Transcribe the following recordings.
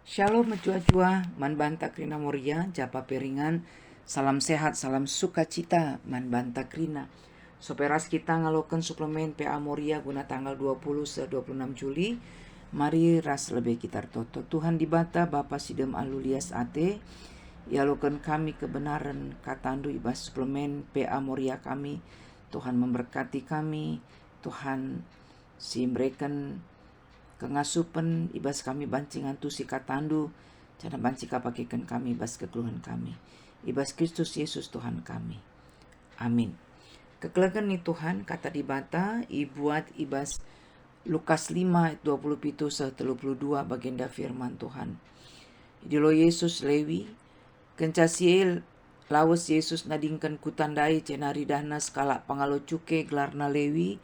Shalom menjua-jua, man banta krina moria, japa peringan, salam sehat, salam sukacita, man banta krina. Soperas kita ngalokan suplemen PA Moria guna tanggal 20 se 26 Juli. Mari ras lebih kita toto. Tuhan dibata Bapa Sidem Alulias Ate, yalokan kami kebenaran katandu ibas suplemen PA Moria kami. Tuhan memberkati kami, Tuhan si mereka kengasupen ibas kami bancingan tu si katandu cana bancika pakikan kami ibas kekeluhan kami ibas Kristus Yesus Tuhan kami. Amin. Kekelagan ni Tuhan kata dibata ibuat ibas Lukas 5 ayat 27 se 32 baginda firman Tuhan. Idilo Yesus Lewi kencasiel lawas Yesus nadingkan kutandai cenari dahna skala pangalo cuke gelarna Lewi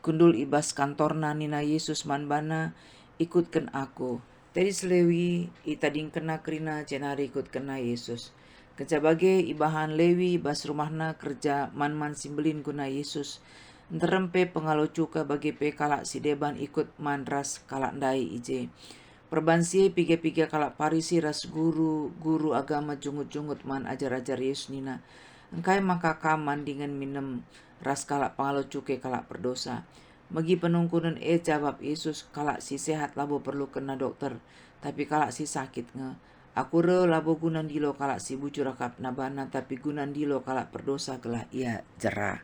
kundul ibas kantorna nina Yesus manbana ikutkan aku. Tadi Lewi itading kena krina cenari ikut kena Yesus. Kecabagai ibahan Lewi ibas rumahna kerja man simbelin guna Yesus. Nterempe pengalo cuka bagi pe kalak si deban ikut mandras kalak ndai ije. Perbansi piga-piga kalak parisi ras guru agama jungut-jungut man ajar-ajar Yesus nina. Engkai maka kaman dengan minum ras kalak pangalo cuke kalak berdosa. Magi penungkunan jawab Yesus kalak si sehat labo perlu kena dokter. Tapi kalak si sakit nge. Aku re labo gunan dilo kalak si bujur akap nabana. Tapi gunan dilo kalak berdosa gelah ia jerah.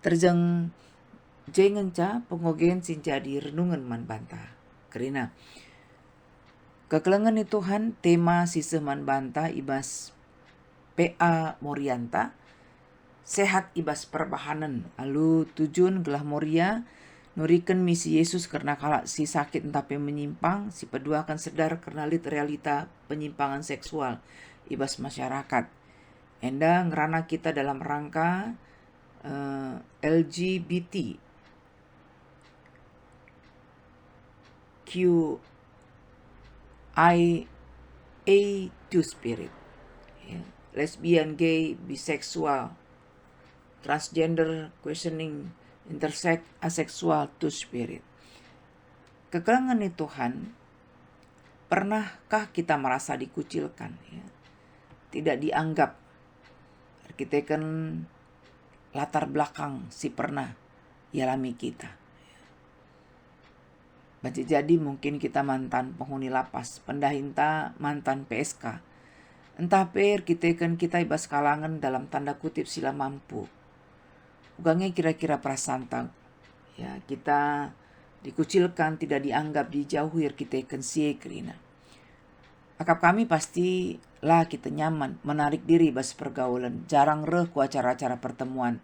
Terjeng jengen ca pengogen sin jadi renungan man banta. Kerina. Kekelengan itu Tuhan tema sisa man banta ibas PA Morianta. Sehat ibas perbahanan. Alu tujuan gelah Moria nurikan misi Yesus karena kalak si sakit tapi menyimpang, si pedua akan sedar karena realita penyimpangan seksual ibas masyarakat. Enda ngerana kita dalam rangka LGBT QIA2 spirit, lesbian, gay, biseksual, transgender, questioning, intersex, aseksual, two spirit. Kekurangan nih Tuhan, pernahkah kita merasa dikucilkan? Ya? Tidak dianggap. Kita kan latar belakang si pernah dialami kita. Jadi mungkin kita mantan penghuni lapas, pendahinta mantan PSK. Entah kita ibas kalangan dalam tanda kutip sila mampu. Ugangnya kira-kira prasanta. Ya, kita dikucilkan, tidak dianggap, dijauhi kita sie kerina. Akap kami pasti lah kita nyaman, menarik diri bas pergaulan, jarang reh ku acara-acara pertemuan.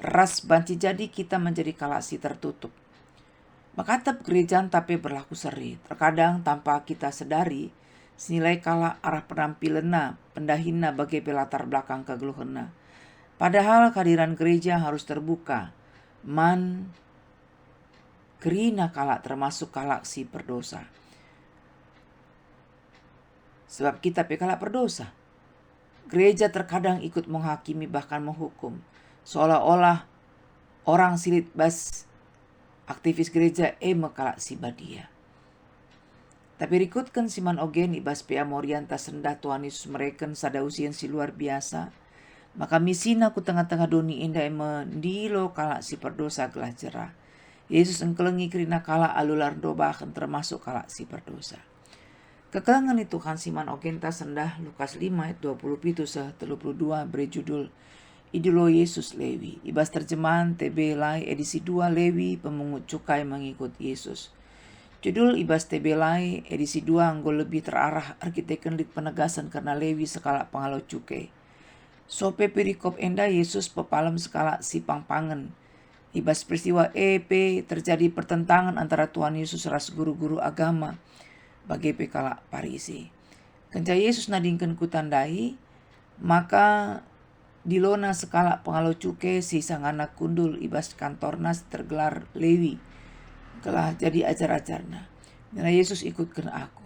Ras banci jadi kita menjadi kalasi tertutup. Makatap gerejaan tapi berlaku seri. Terkadang tanpa kita sedari, senilai kala arah penampilanna, pendahina bagi pelatar belakang kegeluhena. Padahal kehadiran gereja harus terbuka. Man kerina kalak termasuk kalak si berdosa. Sebab kita pekalak berdosa. Gereja terkadang ikut menghakimi bahkan menghukum. Seolah-olah orang silit bas aktivis gereja mekalak si badia. Tapi rikutkan siman ogen ibas PA Morianta sendah Tuhan Yesus mereken sada usian si luar biasa. Maka misina ku tengah-tengah doni indah mendilo kalak si perdosa gelah jerah. Yesus engkelengi kerina kalak alular doba akan termasuk kalak si perdosa. Kekelangan itu Tuhan siman ogenta sendah Lukas 5 ayat 27 se 32 berjudul Idolo Yesus Lewi. Ibas terjemahan TB Lai edisi 2 Lewi pemungut cukai mengikut Yesus. Judul ibas TB Lai edisi 2 anggo lebih terarah arkitekon lit penegasan karena Lewi sekala pengalo cukai. Sope perikop enda Yesus pepalam skala si pangpangan. Ibas peristiwa terjadi pertentangan antara Tuhan Yesus ras guru-guru agama bagi pekala parisi. Kenca Yesus nadingkan kutandai, maka dilona skala pengalo cuke si sang anak kundul ibas kantornas tergelar Lewi. Kelah jadi ajar-ajarna. Karena Yesus ikutkan aku.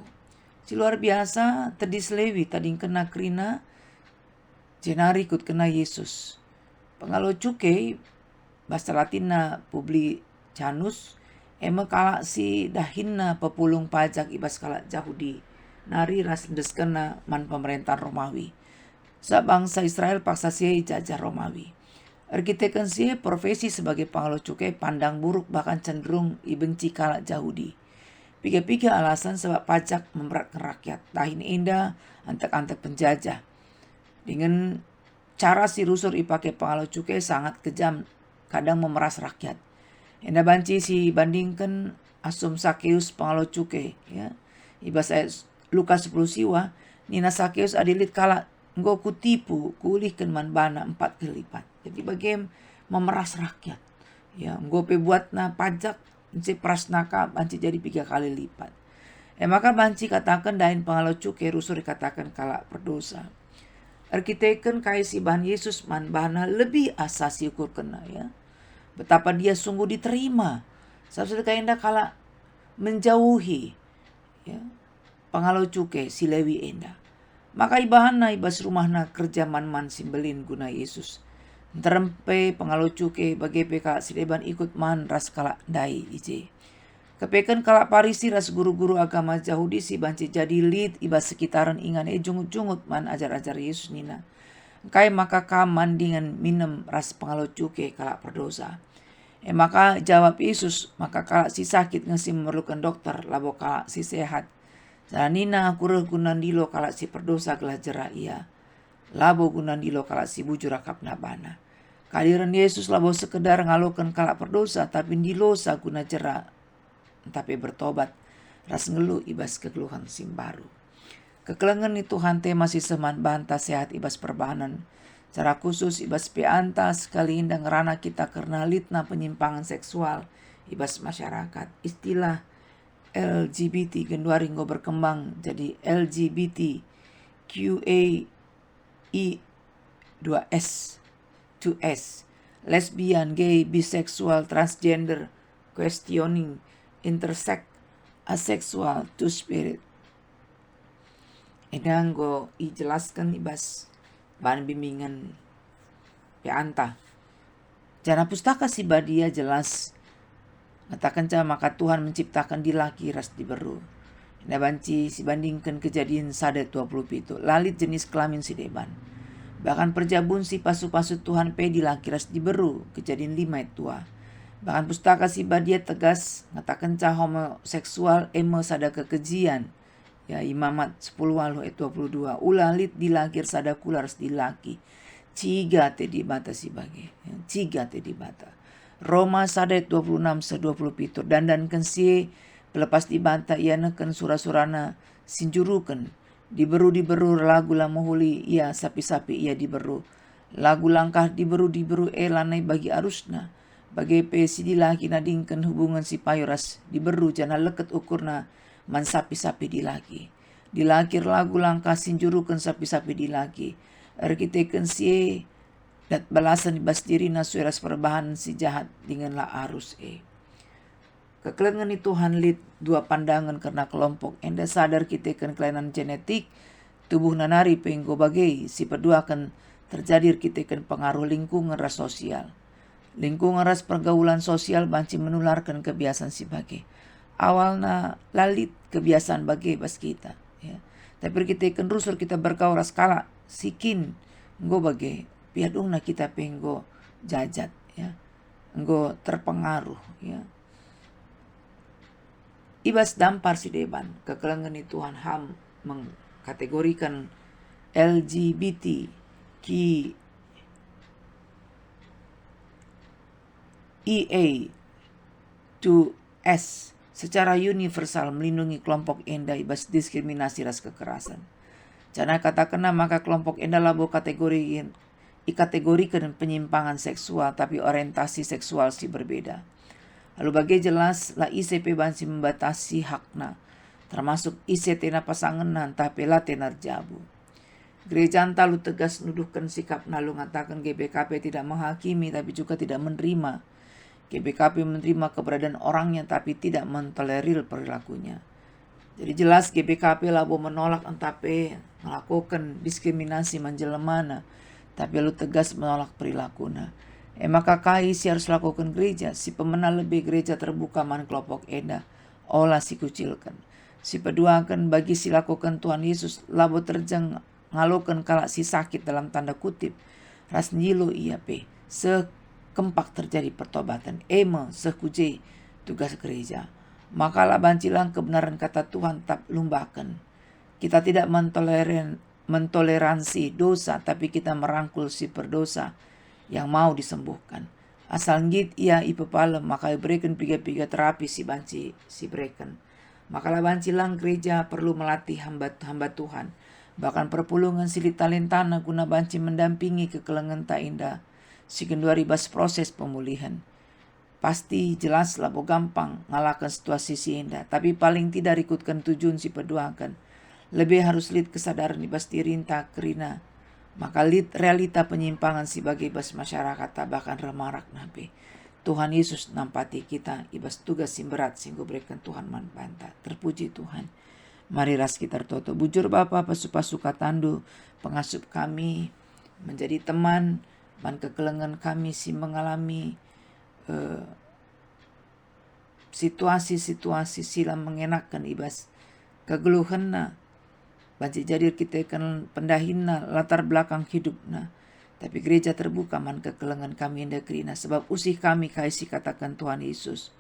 Si luar biasa tedis Lewi tading kena krina jenari ikut kena Yesus. Pengalo cuke bahasa Latina Publicanus kalak si dahinna pepulung pajak ibas kalak Yahudi nari ras deskena man pemerintahan Romawi. Sa bangsa Israel paksa sie jajah Romawi. Arkiteken sie profesi sebagai pengalo cukai pandang buruk bahkan cenderung ibenci kalak Yahudi. Piga-piga alasan sebab pajak memberatkan rakyat. Tahin indah antek-antek penjajah. Dengan cara si rusur ipakai pengalo cukai sangat kejam, kadang memeras rakyat. Indah banci si bandingkan asum Sakeus pengalo cukai, ya. Ibas Lukas 10 siwa, nina Sakeus adilit kala engkau kutipu, kulihkan man bana 4 kali lipat. Jadi bagaimana memeras rakyat. Ya, engkau buat na pajak, si prasnaka banci jadi 3 kali lipat. Maka banci katakan dahin pengalo cukai rusur katakan kala berdosa. Arkiteken kai si bahan Yesus man bahana lebih asasi ukur kena, ya. Betapa dia sungguh diterima. Sabtu kainda kala menjauhi, ya, pengalo cukai si Lewi enda. Maka ibahana ibas rumahna kerja man simbelin guna Yesus. Terempe pengalo cukai bagi peka si deban ikut man ras kala dai ije. Kepekan kala Parisi ras guru-guru agama Yahudi si banci jadi lead ibas sekitaran ingan jungut-jungut man ajar-ajar Yesus nina. Kai maka kaman dengan minum ras pengalo cukai kala berdosa. Maka jawab Yesus, maka kala si sakit ngasi memerlukan dokter, labo kala si sehat. Nina kureh gunan dilo kala si berdosa gelah jera ia. Labo gunan dilo kala si bujur akap nabana. Kaliran Yesus labo sekedar ngalokan kala berdosa, tapi dilosa guna jera. Tapi bertobat, ras ngelu ibas kekeluhan simbaru. Kekelengan itu hante masih seman bantah sehat ibas perbahanan. Secara khusus ibas pianta sekali indah ngerana kita karena litna penyimpangan seksual ibas masyarakat. Istilah LGBT genduaringgo berkembang jadi LGBT QAE 2S lesbian, gay, bisexual, transgender, questioning, intersex, asexual, two-spirit. Edang go ijelaskan ibas bahan bimbingan pianta. Jana pustaka si badia jelas ngatakan maka Tuhan menciptakan di laki ras diberu. Ina banci si bandingkan kejadian sadet 27 lalit jenis kelamin si deban. Bahkan perjabun si pasu-pasu Tuhan di laki ras diberu kejadian 5 tua. Bahkan pustaka si badia tegas ngatakan homoseksual sada kekejian. Ya Imamat 10 walu 22 ulalit dilakir sada kulars dilaki. Ciga te di bata si bagi. Ciga te di bata. Roma sadet 26 se-27 dandan kensie pelepas di bata ia neken surah-surana sinjuruken. Diberu lagu lamuhuli ia sapi-sapi ia diberu. Lagu langkah diberu lanai bagi arusna. Bagai pesi dilaki nadingkan hubungan si payoras diberu jana leket ukurna man sapi-sapi dilaki. Dilakir lagu langkah sinjurukan sapi-sapi dilaki. Arkiteken sie dat balasan ibas diri nasueras perbahanan si jahat dengan arus Kekelengan itu hanlit dua pandangan karena kelompok enda sadar kita kelainan genetik tubuh nanari penggo bagai si pedua akan terjadi kita pengaruh lingkungan ras sosial. Lingkungan ras pergaulan sosial banci menularkan kebiasaan si bagai. Awalnya lalit kebiasaan bagai bas kita. Ya. Tapi kita rusur kita berkau ras kala sikin nggo bagai piadung na kita penggo jajat ya. Nggo terpengaruh ya. Ibas dampar si deban kekelengan itu Tuhan HAM mengkategorikan LGBT EA 2S secara universal melindungi kelompok enda ibas diskriminasi ras kekerasan. Jana katakanlah maka kelompok enda labo dikategorikan penyimpangan seksual tapi orientasi seksual si berbeda. Lalu bagi jelas la ICP bansi membatasi hakna termasuk ICT na pasanganan tapi la tenar jabu. Gereja lu tegas nuduhkan sikap nalu ngatakan GBKP tidak menghakimi tapi juga tidak menerima. GBKP menerima keberadaan orangnya tapi tidak mentolerir perilakunya. Jadi jelas GBKP labo menolak entape melakukan diskriminasi menjelemana tapi lu tegas menolak perilakunya. Maka kai si harus lakukan gereja si pemenang lebih gereja terbuka man kelompok enda olah si kucilkan. Si peduakan bagi si lakukan Tuhan Yesus labo terjang ngalokan kalak si sakit dalam tanda kutip. Ras nyilu ia pe. Sekempak terjadi pertobatan. Ema sekuje tugas gereja. Makalah bancilang kebenaran kata Tuhan tak lumbakan. Kita tidak mentoleransi dosa, tapi kita merangkul si berdosa yang mau disembuhkan. Asal ngit ia ipepalem, maka berikan piga-piga terapi si banci si berikan. Makalah bancilang gereja perlu melatih hamba Tuhan. Bahkan perpulungan silit talentana guna banci mendampingi kekelengan tak indah. Si kedua ribas proses pemulihan. Pasti jelas lah gampang ngalahkan situasi si indah. Tapi paling tidak ikutkan tujuan si peduakan. Lebih harus lid kesadaran ibas dirinta kerina. Maka lid realita penyimpangan sebagai ibas masyarakat bahkan remarak nabe. Tuhan Yesus nampati kita ibas tugas sim berat sehingga berikan Tuhan manbanta. Terpuji Tuhan. Mari ras kita toto. Bujur Bapa pasuka tandu pengasup kami menjadi teman man kekelengan kami si mengalami situasi-situasi silam mengenakan ibas kegeluhan na. Banci jadi kita kan pendahina latar belakang hidupna. Tapi gereja terbuka man kekelengan kami indakrina. Sebab usih kami kaisi katakan Tuhan Yesus.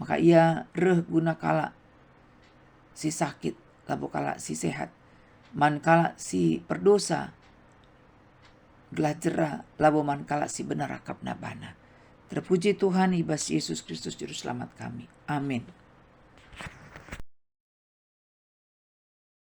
Maka ia reh guna kala si sakit. Labu kala si sehat. Man kala si perdosa. Gelah jera. Labu man kala si benar akap nabana. Terpuji Tuhan ibas Yesus Kristus Juru Selamat kami. Amin.